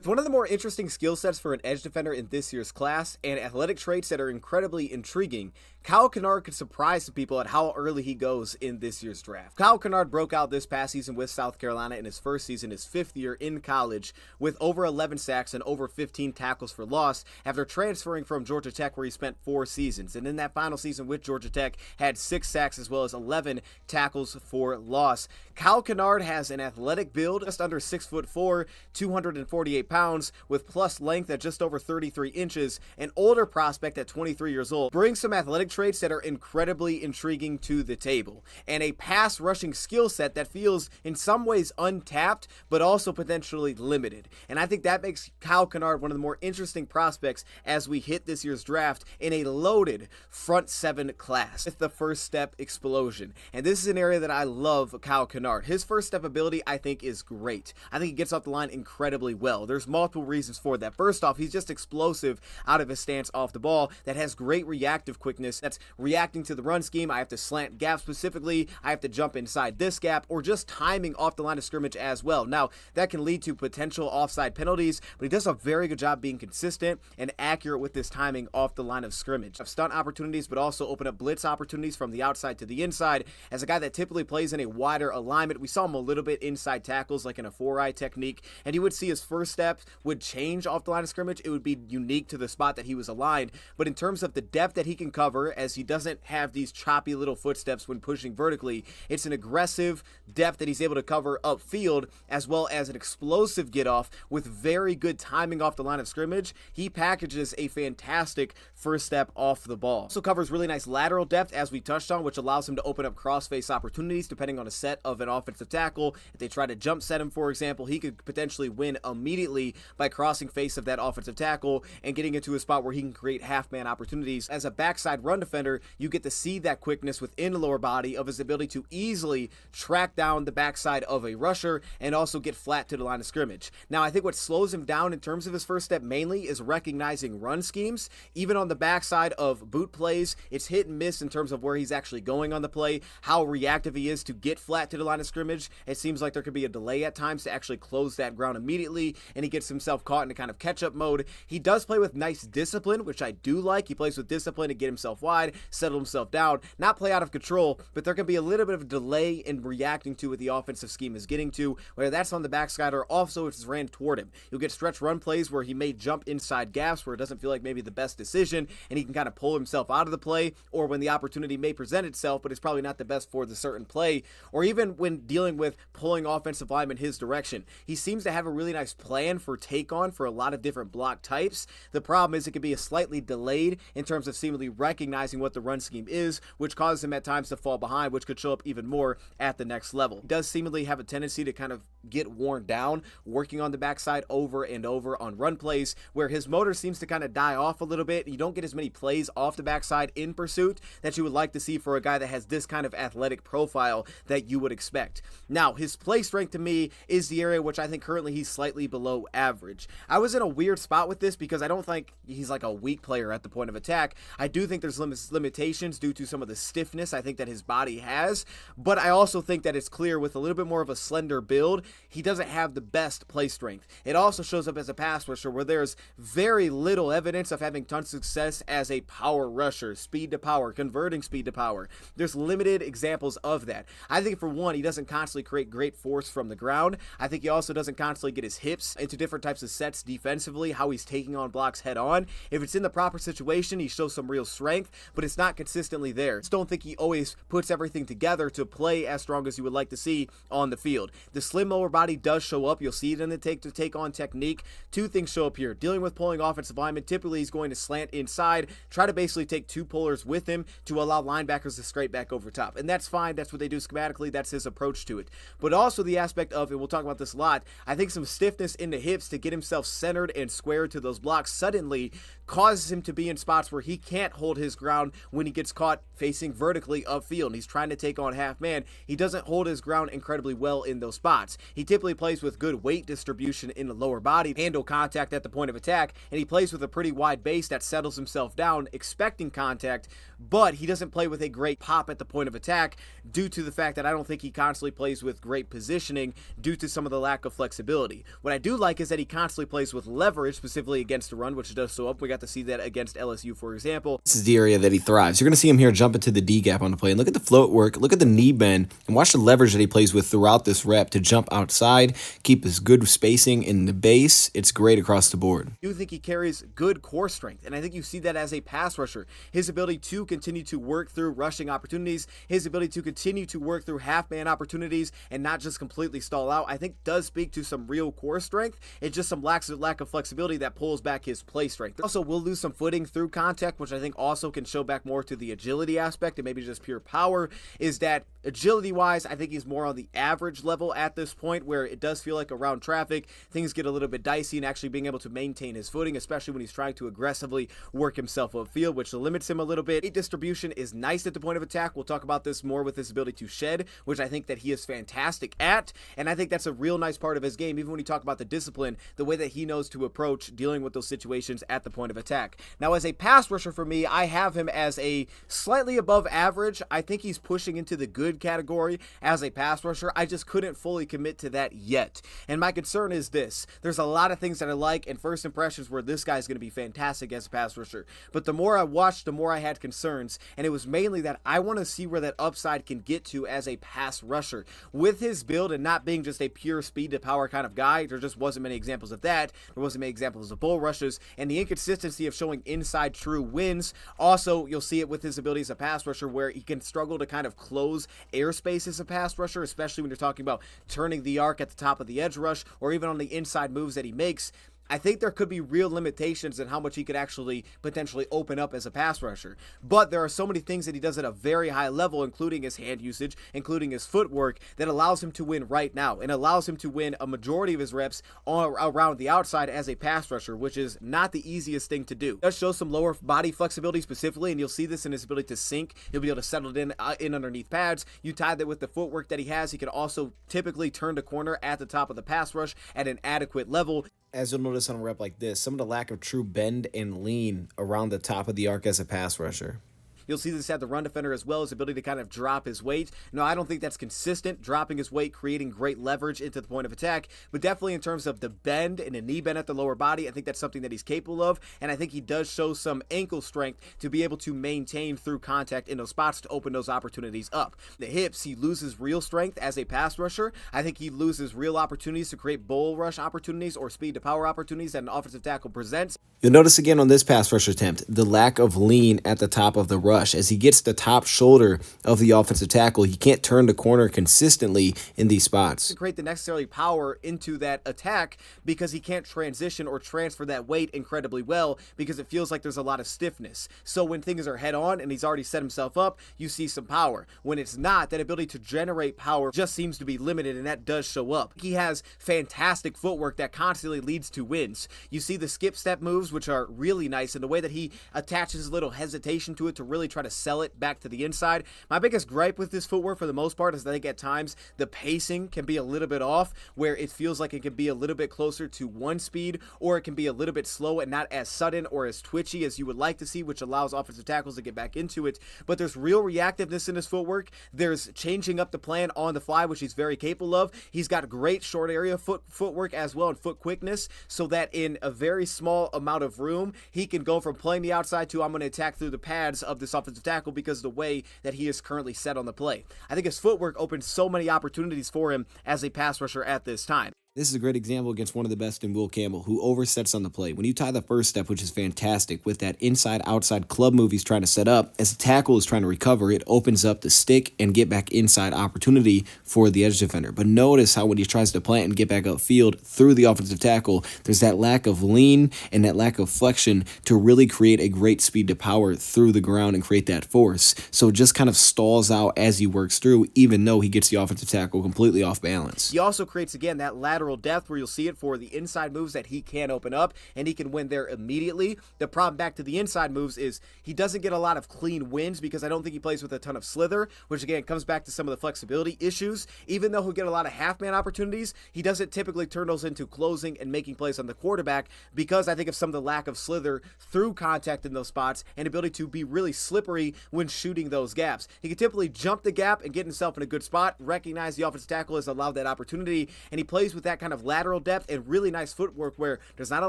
It's one of the more interesting skill sets for an edge defender in this year's class, and athletic traits that are incredibly intriguing. Kyle Kennard could surprise some people at how early he goes in this year's draft. Kyle Kennard broke out this past season with South Carolina in his first season, his 5th year in college, with over 11 sacks and over 15 tackles for loss after transferring from Georgia Tech, where he spent 4 seasons. And in that final season with Georgia Tech, had 6 sacks as well as 11 tackles for loss. Kyle Kennard has an athletic build, just under 6'4", 248 pounds, with plus length at just over 33 inches, an older prospect at 23 years old, brings some athletic traits that are incredibly intriguing to the table, and a pass rushing skill set that feels in some ways untapped, but also potentially limited. And I think that makes Kyle Kennard one of the more interesting prospects as we hit this year's draft in a loaded front 7 class with the first step explosion. And this is an area that I love Kyle Kennard. His first step ability, I think, is great. I think he gets off the line incredibly well. There's multiple reasons for that. First off, he's just explosive out of his stance off the ball that has great reactive quickness. That's reacting to the run scheme. I have to slant gap specifically. I have to jump inside this gap, or just timing off the line of scrimmage as well. Now, that can lead to potential offside penalties, but he does a very good job being consistent and accurate with this timing off the line of scrimmage. Stunt opportunities, but also open up blitz opportunities from the outside to the inside. As a guy that typically plays in a wider alignment, we saw him a little bit inside tackles, like in a 4-eye technique, and you would see his first step would change off the line of scrimmage. It would be unique to the spot that he was aligned, but in terms of the depth that he can cover, as he doesn't have these choppy little footsteps when pushing vertically, it's an aggressive depth that he's able to cover upfield, as well as an explosive get off with very good timing off the line of scrimmage. He packages a fantastic first step off the ball. Also covers really nice lateral depth, as we touched on, which allows him to open up cross-face opportunities depending on a set of an offensive tackle. If they try to jump set him, for example, he could potentially win immediately by crossing face of that offensive tackle and getting into a spot where he can create half-man opportunities. As a backside run defender, you get to see that quickness within the lower body of his ability to easily track down the backside of a rusher and also get flat to the line of scrimmage. Now, I think what slows him down in terms of his first step mainly is recognizing run schemes. Even on the backside of boot plays, it's hit and miss in terms of where he's actually going on the play, how reactive he is to get flat to the line of scrimmage. It seems like there could be a delay at times to actually close that ground immediately, and he gets himself caught in a kind of catch-up mode. He does play with nice discipline, which I do like. He plays with discipline to get himself wide, settle himself down, not play out of control, but there can be a little bit of a delay in reacting to what the offensive scheme is getting to, whether that's on the backside or also if it's ran toward him. You'll get stretch run plays where he may jump inside gaps where it doesn't feel like maybe the best decision, and he can kind of pull himself out of the play, or when the opportunity may present itself, but it's probably not the best for the certain play, or even when dealing with pulling offensive linemen his direction. He seems to have a really nice plan for take on for a lot of different block types. The problem is it can be a slightly delayed in terms of seemingly recognizing what the run scheme is, which causes him at times to fall behind, which could show up even more at the next level. He does seemingly have a tendency to kind of get worn down working on the backside over and over on run plays, where his motor seems to kind of die off a little bit. You don't get as many plays off the backside in pursuit that you would like to see for a guy that has this kind of athletic profile that you would expect. Now, his play strength to me is the area which I think currently he's slightly below average. I was in a weird spot with this because I don't think he's like a weak player at the point of attack. I do think there's limitations due to some of the stiffness I think that his body has, but I also think that it's clear with a little bit more of a slender build, he doesn't have the best play strength. It also shows up as a pass rusher where there's very little evidence of having tons of success as a power rusher, speed to power, converting speed to power. There's limited examples of that. I think for one, he doesn't constantly create great force from the ground. I think he also doesn't constantly get his hips into different types of sets defensively, how he's taking on blocks head on. If it's in the proper situation, he shows some real strength, but it's not consistently there. I just don't think he always puts everything together to play as strong as you would like to see on the field. The slim lower body does show up. You'll see it in the take on technique. Two things show up here. Dealing with pulling offensive linemen, typically he's going to slant inside, try to basically take 2 pullers with him to allow linebackers to scrape back over top. And that's fine. That's what they do schematically. That's his approach to it. But also the aspect of, and we'll talk about this a lot, I think some stiffness in the hips to get himself centered and squared to those blocks suddenly causes him to be in spots where he can't hold his ground when he gets caught facing vertically upfield and he's trying to take on half man. He doesn't hold his ground incredibly well in those spots. He typically plays with good weight distribution in the lower body, handle contact at the point of attack, and he plays with a pretty wide base that settles himself down expecting contact, but he doesn't play with a great pop at the point of attack due to the fact that I don't think he constantly plays with great positioning due to some of the lack of flexibility. What I do like is that he constantly plays with leverage, specifically against the run, which does show up. We got to see that against LSU, for example. This is the area that he thrives. You're going to see him here jump into the D gap on the play. And look at the float work, look at the knee bend, and watch the leverage that he plays with throughout this rep to jump outside, keep his good spacing in the base. It's great across the board. I do think he carries good core strength, and I think you see that as a pass rusher. His ability to continue to work through rushing opportunities, his ability to continue to work through half-man opportunities and not just completely stall out, I think does speak to some real core strength. It's just some lack of flexibility that pulls back his play strength. Also, will lose some footing through contact, which I think also can show back more to the agility aspect and maybe just pure power. Is that agility-wise, I think he's more on the average level at this point, where it does feel like around traffic, things get a little bit dicey and actually being able to maintain his footing, especially when he's trying to aggressively work himself upfield, which limits him a little bit. Weight distribution is nice at the point of attack. We'll talk about this more with his ability to shed, which I think that he is fantastic at, and I think that's a real nice part of his game, even when you talk about the discipline, the way that he knows to approach dealing with those situations at the point of attack. Now, as a pass rusher for me, I have him as a slightly above average. I think he's pushing into the good category as a pass rusher. I just couldn't fully commit to that yet. And my concern is this. There's a lot of things that I like, and first impressions were this guy's going to be fantastic as a pass rusher. But the more I watched, the more I had concerns, and it was mainly that I want to see where that upside can get to as a pass rusher. With his build and not being just a pure speed to power kind of guy, there just wasn't many examples of that. There wasn't many examples of bull rushes, and the inconsistency of showing inside true wins. Also, you'll see it with his ability as a pass rusher, where he can struggle to kind of close airspace as a pass rusher, especially when you're talking about turning the arc at the top of the edge rush, or even on the inside moves that he makes. I think there could be real limitations in how much he could actually potentially open up as a pass rusher. But there are so many things that he does at a very high level, including his hand usage, including his footwork, that allows him to win right now and allows him to win a majority of his reps around the outside as a pass rusher, which is not the easiest thing to do. It does show some lower body flexibility specifically, and you'll see this in his ability to sink. He'll be able to settle it in underneath pads. You tie that with the footwork that he has. He can also typically turn the corner at the top of the pass rush at an adequate level. As you'll notice on a rep like this, some of the lack of true bend and lean around the top of the arc as a pass rusher. You'll see this at the run defender as well, his ability to kind of drop his weight. No, I don't think that's consistent, dropping his weight, creating great leverage into the point of attack, but definitely in terms of the bend and the knee bend at the lower body, I think that's something that he's capable of, and I think he does show some ankle strength to be able to maintain through contact in those spots to open those opportunities up. The hips, he loses real strength as a pass rusher. I think he loses real opportunities to create bull rush opportunities or speed to power opportunities that an offensive tackle presents. You'll notice again on this pass rush attempt, the lack of lean at the top of the rush. As he gets the top shoulder of the offensive tackle, he can't turn the corner consistently in these spots. To create the necessary power into that attack because he can't transition or transfer that weight incredibly well because it feels like there's a lot of stiffness. So when things are head on and he's already set himself up, you see some power. When it's not, that ability to generate power just seems to be limited, and that does show up. He has fantastic footwork that constantly leads to wins. You see the skip step moves, which are really nice, and the way that he attaches a little hesitation to it to really try to sell it back to the inside. My biggest gripe with this footwork for the most part is that I think at times the pacing can be a little bit off, where it feels like it can be a little bit closer to one speed, or it can be a little bit slow and not as sudden or as twitchy as you would like to see, which allows offensive tackles to get back into it. But there's real reactiveness in his footwork. There's changing up the plan on the fly, which he's very capable of. He's got great short area footwork as well, and foot quickness, so that in a very small amount of room, he can go from playing the outside to I'm going to attack through the pads of this offensive tackle because of the way that he is currently set on the play. I think his footwork opens so many opportunities for him as a pass rusher at this time. This is a great example against one of the best in Will Campbell, who oversets on the play. When you tie the first step, which is fantastic, with that inside-outside club move he's trying to set up, as the tackle is trying to recover, it opens up the stick and get back inside opportunity for the edge defender. But notice how when he tries to plant and get back upfield through the offensive tackle, there's that lack of lean and that lack of flexion to really create a great speed to power through the ground and create that force. So it just kind of stalls out as he works through, even though he gets the offensive tackle completely off balance. He also creates, again, that lateral lateral depth where you'll see it for the inside moves that he can open up, and he can win there immediately. The problem back to the inside moves is he doesn't get a lot of clean wins because I don't think he plays with a ton of slither, which again comes back to some of the flexibility issues. Even though he'll get a lot of half-man opportunities, he doesn't typically turn those into closing and making plays on the quarterback because I think of some of the lack of slither through contact in those spots and ability to be really slippery when shooting those gaps. He can typically jump the gap and get himself in a good spot, recognize the offensive tackle has allowed that opportunity, and he plays with that kind of lateral depth and really nice footwork where there's not a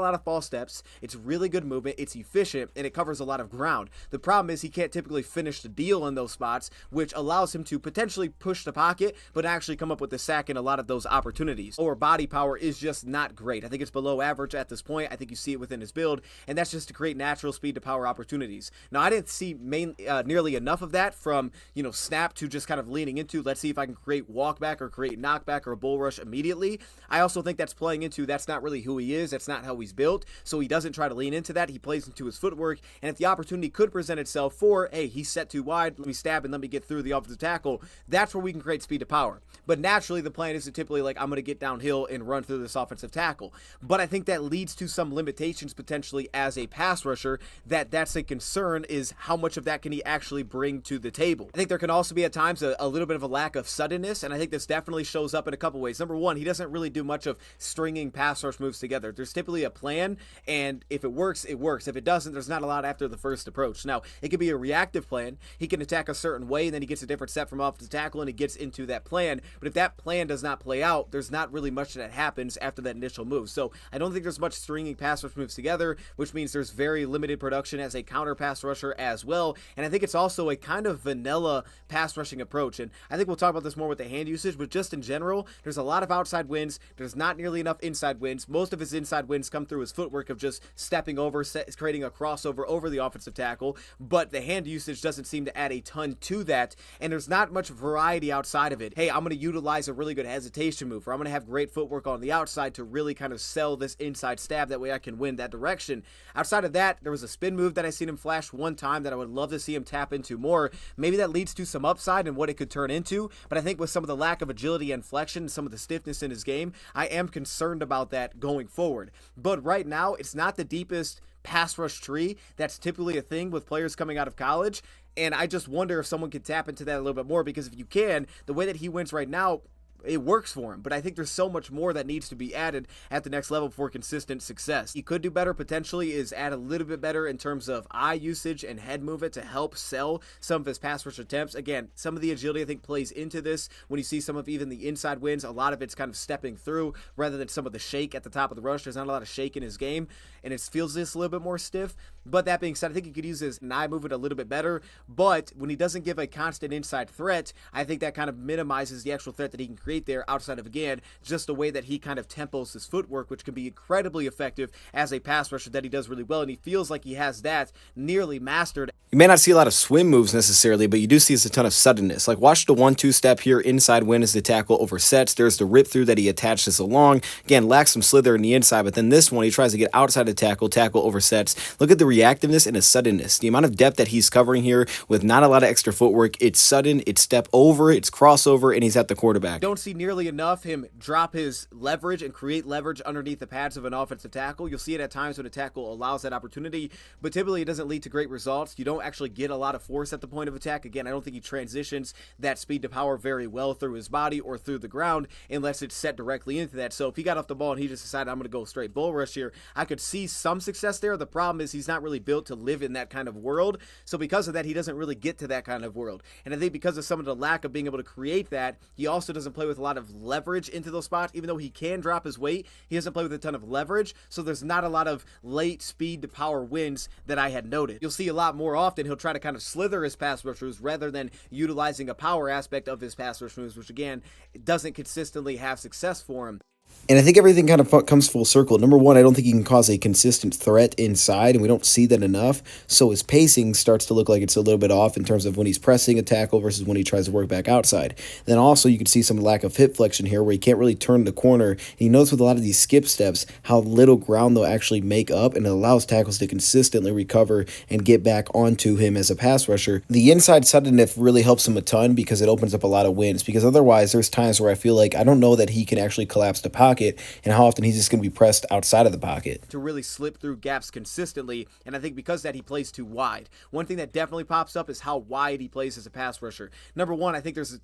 lot of false steps, it's really good movement, it's efficient, and it covers a lot of ground. The problem is he can't typically finish the deal in those spots, which allows him to potentially push the pocket, but actually come up with the sack in a lot of those opportunities. Or body power is just not great. I think it's below average at this point. I think you see it within his build, and that's just to create natural speed to power opportunities. Now, I didn't see nearly enough of that from, snap to just kind of leaning into, let's see if I can create walkback or create knockback or a bull rush immediately. I also think that's playing into that's not really who he is. That's not how he's built. So he doesn't try to lean into that. He plays into his footwork. And if the opportunity could present itself for, hey, he's set too wide, let me stab and let me get through the offensive tackle, that's where we can create speed to power. But naturally, the plan isn't typically like, I'm going to get downhill and run through this offensive tackle. But I think that leads to some limitations potentially as a pass rusher. That's a concern, is how much of that can he actually bring to the table. I think there can also be at times a little bit of a lack of suddenness, and I think this definitely shows up in a couple ways. Number one, he doesn't really do much of stringing pass rush moves together. There's typically a plan, and if it works, it works. If it doesn't, there's not a lot after the first approach. Now, it could be a reactive plan. He can attack a certain way, and then he gets a different set from off the tackle, and he gets into that plan. But if that plan does not play out, there's not really much that happens after that initial move. So I don't think there's much stringing pass rush moves together, which means there's very limited production as a counter pass rusher as well. And I think it's also a kind of vanilla pass rushing approach. And I think we'll talk about this more with the hand usage, but just in general, there's a lot of outside wins. There's not nearly enough inside wins. Most of his inside wins come through his footwork of just stepping over, creating a crossover over the offensive tackle. But the hand usage doesn't seem to add a ton to that. And there's not much variety outside of it. Hey, I'm going to utilize a really good hesitation move, or I'm going to have great footwork on the outside to really kind of sell this inside stab. That way I can win that direction. Outside of that, there was a spin move that I seen him flash one time that I would love to see him tap into more. Maybe that leads to some upside and what it could turn into, but I think with some of the lack of agility and flexion, some of the stiffness in his game, I am concerned about that going forward. But right now, it's not the deepest pass rush tree that's typically a thing with players coming out of college, and I just wonder if someone could tap into that a little bit more, because if you can, the way that he wins right now, it works for him, but I think there's so much more that needs to be added at the next level for consistent success. He could do better potentially is add a little bit better in terms of eye usage and head movement to help sell some of his pass rush attempts. Again, some of the agility I think plays into this. When you see some of even the inside wins, a lot of it's kind of stepping through rather than some of the shake at the top of the rush. There's not a lot of shake in his game, and it feels this a little bit more stiff. But that being said, I think he could use his eye movement a little bit better, but when he doesn't give a constant inside threat, I think that kind of minimizes the actual threat that he can create there outside of, again, just the way that he kind of tempos his footwork, which can be incredibly effective as a pass rusher that he does really well, and he feels like he has that nearly mastered. You may not see a lot of swim moves necessarily, but you do see a ton of suddenness. Like, watch the 1-2 step here, inside win as the tackle oversets. There's the rip through that he attaches along. Again, lacks some slither in the inside, but then this one, he tries to get outside the tackle oversets. Look at the reactiveness and the suddenness. The amount of depth that he's covering here with not a lot of extra footwork. It's sudden, it's step over, it's crossover, and he's at the quarterback. Don't see nearly enough him drop his leverage and create leverage underneath the pads of an offensive tackle. You'll see it at times when a tackle allows that opportunity, but typically it doesn't lead to great results. You don't actually get a lot of force at the point of attack. Again, I don't think he transitions that speed to power very well through his body or through the ground unless it's set directly into that. So if he got off the ball and he just decided, I'm going to go straight bull rush here, I could see some success there. The problem is he's not really built to live in that kind of world. So because of that, he doesn't really get to that kind of world. And I think because of some of the lack of being able to create that, he also doesn't play with a lot of leverage into those spots. Even though he can drop his weight, he doesn't play with a ton of leverage. So there's not a lot of late speed to power wins that I had noted. You'll see a lot more often he'll try to kind of slither his pass rush moves rather than utilizing a power aspect of his pass rush moves, which again, doesn't consistently have success for him. And I think everything kind of comes full circle. Number one, I don't think he can cause a consistent threat inside, and we don't see that enough. So his pacing starts to look like it's a little bit off in terms of when he's pressing a tackle versus when he tries to work back outside. Then also you can see some lack of hip flexion here where he can't really turn the corner. And you notice with a lot of these skip steps how little ground they'll actually make up, and it allows tackles to consistently recover and get back onto him as a pass rusher. The inside suddenness really helps him a ton because it opens up a lot of wins, because otherwise there's times where I feel like I don't know that he can actually collapse the power pocket and how often he's just going to be pressed outside of the pocket. To really slip through gaps consistently, and I think because of that he plays too wide. One thing that definitely pops up is how wide he plays as a pass rusher. Number one, I think there's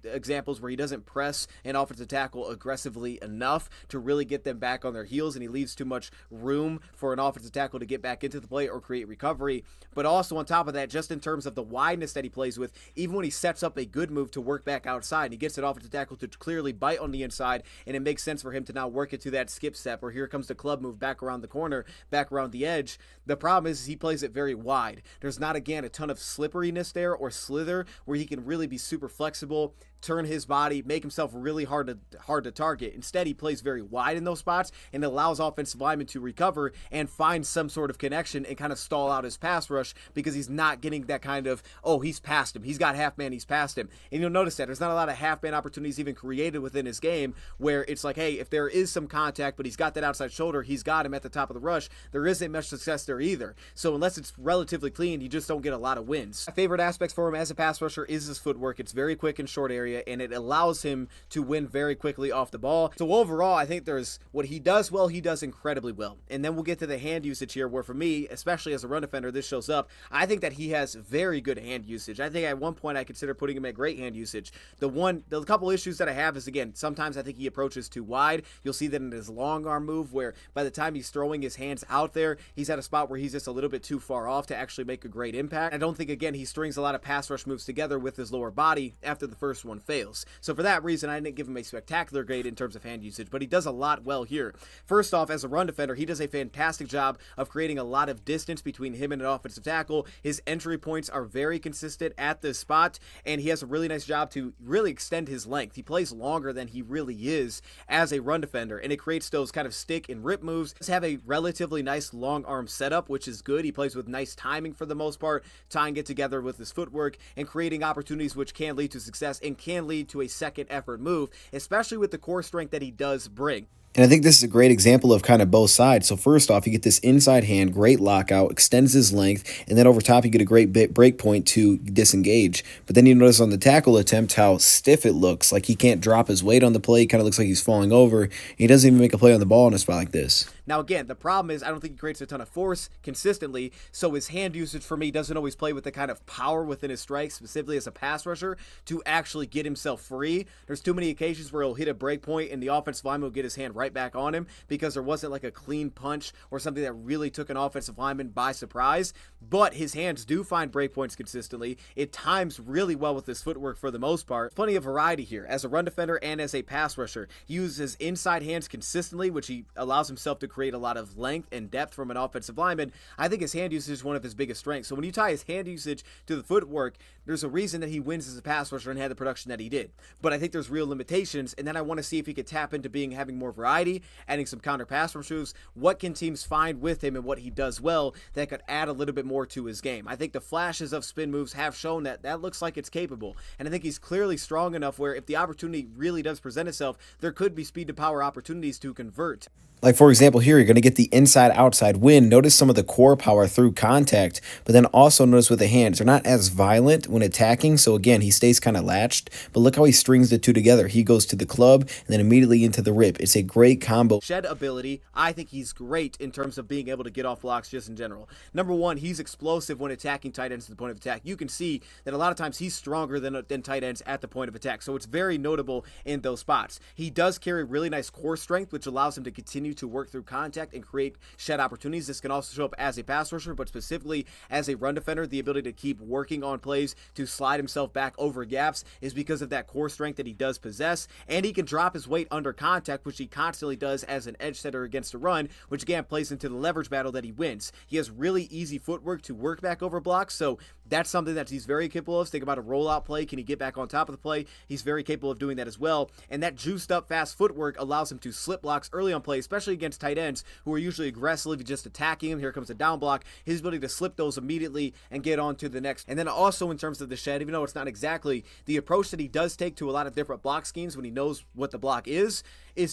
examples where he doesn't press an offensive tackle aggressively enough to really get them back on their heels, and he leaves too much room for an offensive tackle to get back into the play or create recovery. But also on top of that, just in terms of the wideness that he plays with, even when he sets up a good move to work back outside, and he gets an offensive tackle to clearly bite on the inside, and it makes sense for him to now work it to that skip step, or here comes the club move back around the corner, back around the edge. The problem is he plays it very wide. There's not, again, a ton of slipperiness there or slither where he can really be super flexible, turn his body, make himself really hard to target. Instead, he plays very wide in those spots and allows offensive linemen to recover and find some sort of connection and kind of stall out his pass rush because he's not getting that kind of, oh, he's past him. He's got half man, he's past him. And you'll notice that there's not a lot of half man opportunities even created within his game where it's like, hey, if there is some contact, but he's got that outside shoulder, he's got him at the top of the rush, there isn't much success there either. So unless it's relatively clean, you just don't get a lot of wins. My favorite aspects for him as a pass rusher is his footwork. It's very quick in short area, and it allows him to win very quickly off the ball. So overall, I think there's what he does well, he does incredibly well. And then we'll get to the hand usage here, where for me, especially as a run defender, this shows up. I think that he has very good hand usage. I think at one point I consider putting him at great hand usage. The couple issues that I have is, again, sometimes I think he approaches too wide. You'll see that in his long arm move, where by the time he's throwing his hands out there, he's at a spot where he's just a little bit too far off to actually make a great impact. I don't think, again, he strings a lot of pass rush moves together with his lower body after the first one fails. So for that reason, I didn't give him a spectacular grade in terms of hand usage, but he does a lot well here. First off, as a run defender, he does a fantastic job of creating a lot of distance between him and an offensive tackle. His entry points are very consistent at this spot, and he has a really nice job to really extend his length. He plays longer than he really is as a run defender, and it creates those kind of stick and rip moves. He does have a relatively nice long arm setup, which is good. He plays with nice timing for the most part, tying it together with his footwork and creating opportunities which can lead to success and can lead to a second effort move, especially with the core strength that he does bring. And I think this is a great example of kind of both sides. So first off, you get this inside hand, great lockout, extends his length, and then over top you get a great break point to disengage. But then you notice on the tackle attempt how stiff it looks. Like he can't drop his weight on the play. He kind of looks like he's falling over. He doesn't even make a play on the ball in a spot like this. Now again, the problem is I don't think he creates a ton of force consistently, so his hand usage for me doesn't always play with the kind of power within his strike, specifically as a pass rusher, to actually get himself free. There's too many occasions where he'll hit a break point and the offensive lineman will get his hand right back on him because there wasn't like a clean punch or something that really took an offensive lineman by surprise. But his hands do find break points consistently. It times really well with his footwork for the most part. Plenty of variety here. As a run defender and as a pass rusher, he uses his inside hands consistently, which he allows himself to create a lot of length and depth from an offensive lineman. I think his hand usage is one of his biggest strengths. So when you tie his hand usage to the footwork, there's a reason that he wins as a pass rusher and had the production that he did. But I think there's real limitations, and then I want to see if he could tap into having more variety, adding some counter pass rush moves. What can teams find with him and what he does well that could add a little bit more to his game? I think the flashes of spin moves have shown that that looks like it's capable, and I think he's clearly strong enough where if the opportunity really does present itself, there could be speed to power opportunities to convert. Like, for example, here, you're going to get the inside-outside win. Notice some of the core power through contact, but then also notice with the hands. They're not as violent when attacking, so again, he stays kind of latched, but look how he strings the two together. He goes to the club and then immediately into the rip. It's a great combo. Shed ability, I think he's great in terms of being able to get off blocks just in general. Number one, he's explosive when attacking tight ends to the point of attack. You can see that a lot of times he's stronger than tight ends at the point of attack, so it's very notable in those spots. He does carry really nice core strength, which allows him to continue to work through contact and create shed opportunities. This can also show up as a pass rusher, but specifically as a run defender, the ability to keep working on plays to slide himself back over gaps is because of that core strength that he does possess, and he can drop his weight under contact, which he constantly does as an edge setter against a run, which again plays into the leverage battle that he wins. He has really easy footwork to work back over blocks, so that's something that he's very capable of. Think about a rollout play. Can he get back on top of the play? He's very capable of doing that as well, and that juiced up fast footwork allows him to slip blocks early on play, especially especially against tight ends who are usually aggressively just attacking him. Here comes a down block. His ability to slip those immediately and get on to the next. And then also in terms of the shed, even though it's not exactly the approach that he does take to a lot of different block schemes when he knows what the block is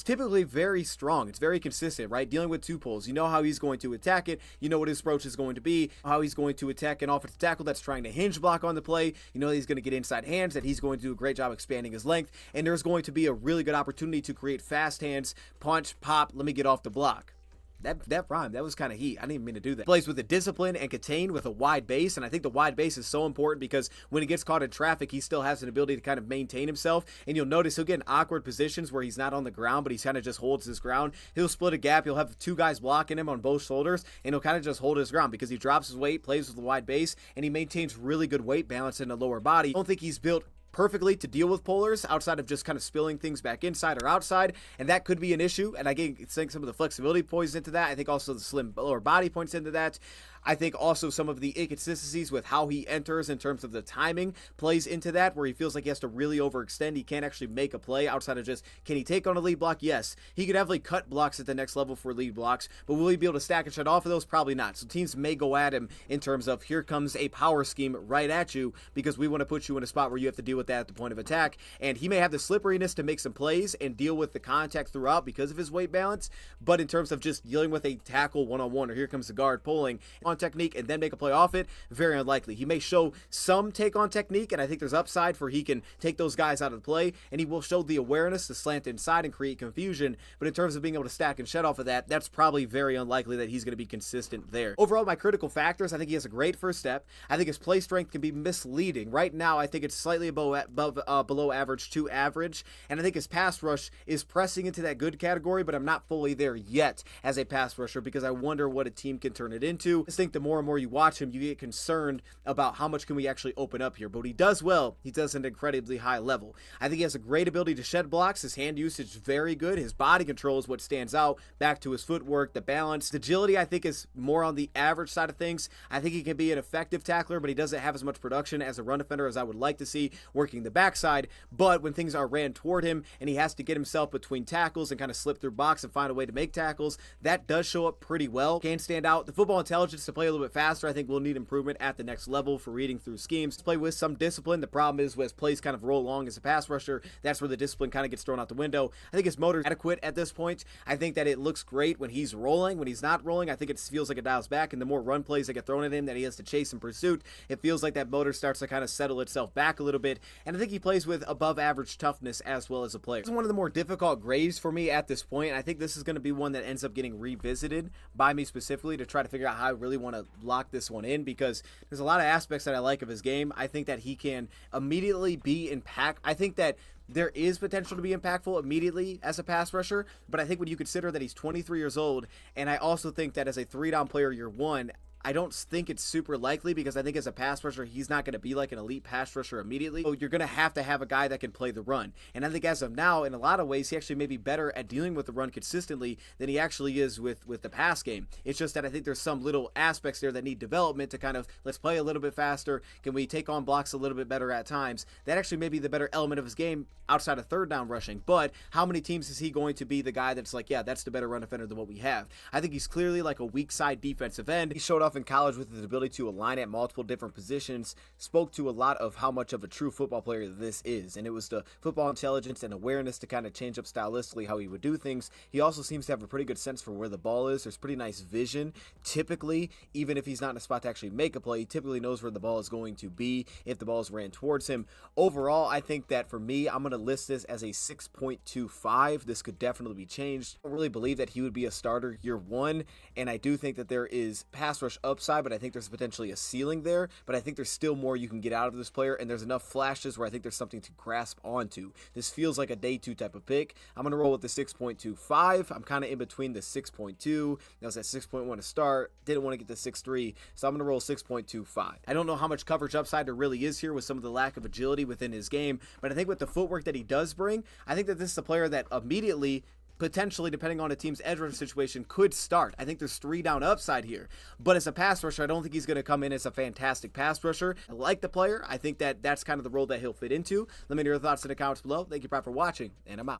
typically very strong. It's very consistent, right? Dealing with two pulls. You know how he's going to attack it. You know what his approach is going to be, how he's going to attack an offensive tackle that's trying to hinge block on the play. You know he's going to get inside hands, that he's going to do a great job expanding his length, and there's going to be a really good opportunity to create fast hands, punch, pop, let me get off the block. That rhymed. That was kind of heat. I didn't even mean to do that. Plays with a discipline and contain with a wide base, and I think the wide base is so important because when he gets caught in traffic, he still has an ability to kind of maintain himself, and you'll notice he'll get in awkward positions where he's not on the ground, but he kind of just holds his ground. He'll split a gap. He'll have two guys blocking him on both shoulders, and he'll kind of just hold his ground because he drops his weight, plays with a wide base, and he maintains really good weight balance in the lower body. I don't think he's built perfectly to deal with pullers outside of just kind of spilling things back inside or outside, and that could be an issue. And I think some of the flexibility points into that. I think also the slim lower body points into that. I think also some of the inconsistencies with how he enters in terms of the timing plays into that, where he feels like he has to really overextend. He can't actually make a play outside of just, can he take on a lead block? Yes. He could definitely cut blocks at the next level for lead blocks, but will he be able to stack and shut off of those? Probably not. So teams may go at him in terms of, here comes a power scheme right at you because we want to put you in a spot where you have to deal with that at the point of attack. And he may have the slipperiness to make some plays and deal with the contact throughout because of his weight balance, but in terms of just dealing with a tackle one-on-one, or here comes the guard pulling on technique and then make a play off it, very unlikely. He may show some take on technique, and I think there's upside for he can take those guys out of the play, and he will show the awareness to slant inside and create confusion, but in terms of being able to stack and shed off of that, that's probably very unlikely that he's going to be consistent there. Overall, my critical factors, I think he has a great first step. I think his play strength can be misleading. Right now, I think it's slightly below average to average, and I think his pass rush is pressing into that good category, but I'm not fully there yet as a pass rusher because I wonder what a team can turn it into. I just think the more and more you watch him, you get concerned about how much can we actually open up here. But what he does well, he does at an incredibly high level. I think he has a great ability to shed blocks. His hand usage is very good. His body control is what stands out, back to his footwork, the balance. The agility, I think, is more on the average side of things. I think he can be an effective tackler, but he doesn't have as much production as a run defender as I would like to see working the backside. But when things are ran toward him and he has to get himself between tackles and kind of slip through box and find a way to make tackles, that does show up pretty well. Can stand out. The football intelligence to play a little bit faster, I think we'll need improvement at the next level for reading through schemes. Play with some discipline. The problem is as plays kind of roll along as a pass rusher, that's where the discipline kind of gets thrown out the window. I think his motor is adequate at this point. I think that it looks great when he's rolling. When he's not rolling, I think it feels like it dials back, and the more run plays that get thrown at him that he has to chase in pursuit, it feels like that motor starts to kind of settle itself back a little bit, and I think he plays with above average toughness as well as a player. This is one of the more difficult grades for me at this point. I think this is going to be one that ends up getting revisited by me specifically to try to figure out how I really want to lock this one in, because there's a lot of aspects that I like of his game. I think that he can immediately be impact. I think that there is potential to be impactful immediately as a pass rusher, but I think when you consider that he's 23 years old, and I also think that as a 3-down player year one, I don't think it's super likely, because I think as a pass rusher, he's not going to be like an elite pass rusher immediately. So you're going to have a guy that can play the run. And I think as of now, in a lot of ways, he actually may be better at dealing with the run consistently than he actually is with the pass game. It's just that I think there's some little aspects there that need development to kind of, let's play a little bit faster. Can we take on blocks a little bit better at times? That actually may be the better element of his game outside of 3rd-down rushing. But how many teams is he going to be the guy that's like, yeah, that's the better run defender than what we have? I think he's clearly like a weak side defensive end. He showed off in college with his ability to align at multiple different positions, spoke to a lot of how much of a true football player this is, and it was the football intelligence and awareness to kind of change up stylistically how he would do things. He also seems to have a pretty good sense for where the ball is. There's pretty nice vision. Typically, even if he's not in a spot to actually make a play, he typically knows where the ball is going to be if the ball is ran towards him. Overall, I think that for me, I'm going to list this as a 6.25. This could definitely be changed. I don't really believe that he would be a starter year one, and I do think that there is pass rush upside, but I think there's potentially a ceiling there, but I think there's still more you can get out of this player, and there's enough flashes where I think there's something to grasp onto. This feels like a day 2 type of pick. I'm going to roll with the 6.25. I'm kind of in between the 6.2. I was at 6.1 to start. Didn't want to get the 6.3, so I'm going to roll 6.25. I don't know how much coverage upside there really is here with some of the lack of agility within his game, but I think with the footwork that he does bring, I think that this is a player that immediately, potentially, depending on a team's edge rusher situation, could start. I think there's 3-down upside here. But as a pass rusher, I don't think he's going to come in as a fantastic pass rusher. I like the player. I think that that's kind of the role that he'll fit into. Let me know your thoughts in the comments below. Thank you, Brad, for watching, and I'm out.